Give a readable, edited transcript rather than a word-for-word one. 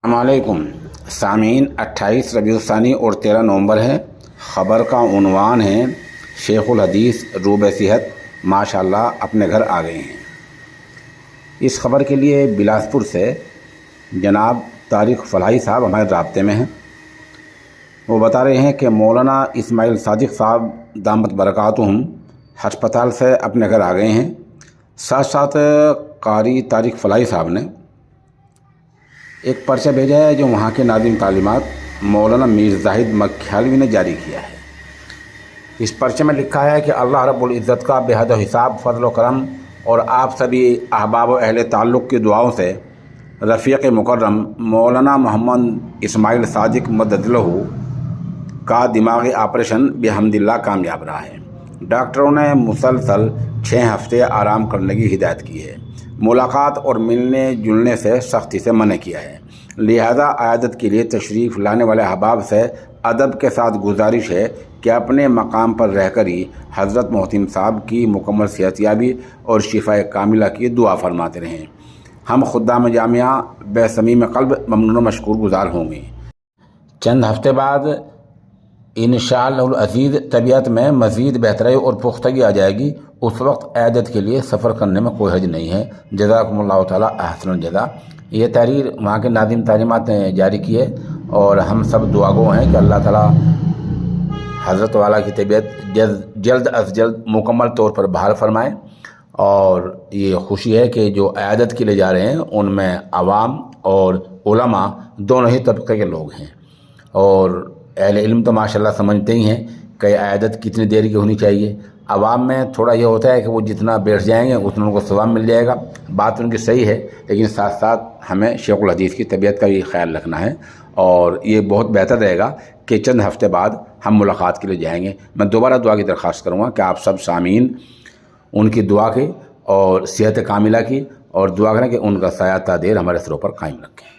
السلام علیکم سامعین، 28 ربیع الثانی اور 13 نومبر ہے۔ خبر کا عنوان ہے شیخ الحدیث روب صحت ماشاءاللہ اپنے گھر آ گئے ہیں۔ اس خبر کے لیے بلاسپور سے جناب طارق فلاحی صاحب ہمارے رابطے میں ہیں۔ وہ بتا رہے ہیں کہ مولانا اسماعیل صادق صاحب دامت برکاتہم ہسپتال سے اپنے گھر آ گئے ہیں۔ ساتھ ساتھ قاری طارق فلاحی صاحب نے ایک پرچہ بھیجا ہے جو وہاں کے ناظم تعلیمات مولانا میر زاہد مکھیالوی نے جاری کیا ہے۔ اس پرچے میں لکھا ہے کہ اللہ رب العزت کا بے حد حساب فضل و کرم اور آپ سبھی احباب و اہل تعلق کی دعاؤں سے رفیق مکرم مولانا محمد اسماعیل صادق مدد لہو کا دماغی آپریشن بحمد اللہ کامیاب رہا ہے۔ ڈاکٹروں نے مسلسل 6 ہفتے آرام کرنے کی ہدایت کی ہے۔ ملاقات اور ملنے جلنے سے سختی سے منع کیا ہے، لہذا عیادت کے لیے تشریف لانے والے احباب سے ادب کے ساتھ گزارش ہے کہ اپنے مقام پر رہ کر ہی حضرت محتم صاحب کی مکمل صحتیابی اور شفاء کاملہ کی دعا فرماتے رہیں۔ ہم خدام جامعہ بے صمیم قلب ممنون و مشکور گزار ہوں گے۔ چند ہفتے بعد انشاءاللہ العزیز طبیعت میں مزید بہتری اور پختگی آ جائے گی۔ اس وقت عیادت کے لیے سفر کرنے میں کوئی حرج نہیں ہے۔ جزاکم اللہ تعالیٰ احسن الجزا۔ یہ تحریر وہاں کے ناظم تعلیمات نے جاری کی ہے اور ہم سب دعا گو ہیں کہ اللہ تعالیٰ حضرت والا کی طبیعت جلد از جلد مکمل طور پر بحال فرمائے۔ اور یہ خوشی ہے کہ جو عیادت کے لیے جا رہے ہیں ان میں عوام اور علماء دونوں ہی طبقے کے لوگ ہیں، اور اہل علم تو ماشاءاللہ سمجھتے ہی ہیں کہ عیادت کتنی دیر کی ہونی چاہیے۔ عوام میں تھوڑا یہ ہوتا ہے کہ وہ جتنا بیٹھ جائیں گے اتنا ان کو ثواب مل جائے گا۔ بات ان کی صحیح ہے، لیکن ساتھ ساتھ ہمیں شیخ الحدیث کی طبیعت کا بھی خیال رکھنا ہے، اور یہ بہت بہتر رہے گا کہ چند ہفتے بعد ہم ملاقات کے لیے جائیں گے۔ میں دوبارہ دعا کی درخواست کروں گا کہ آپ سب سامعین ان کی دعا کی اور صحت کاملہ کی، اور دعا کریں کہ ان کا سایہ تا دیر ہمارے سروں پر قائم رکھیں۔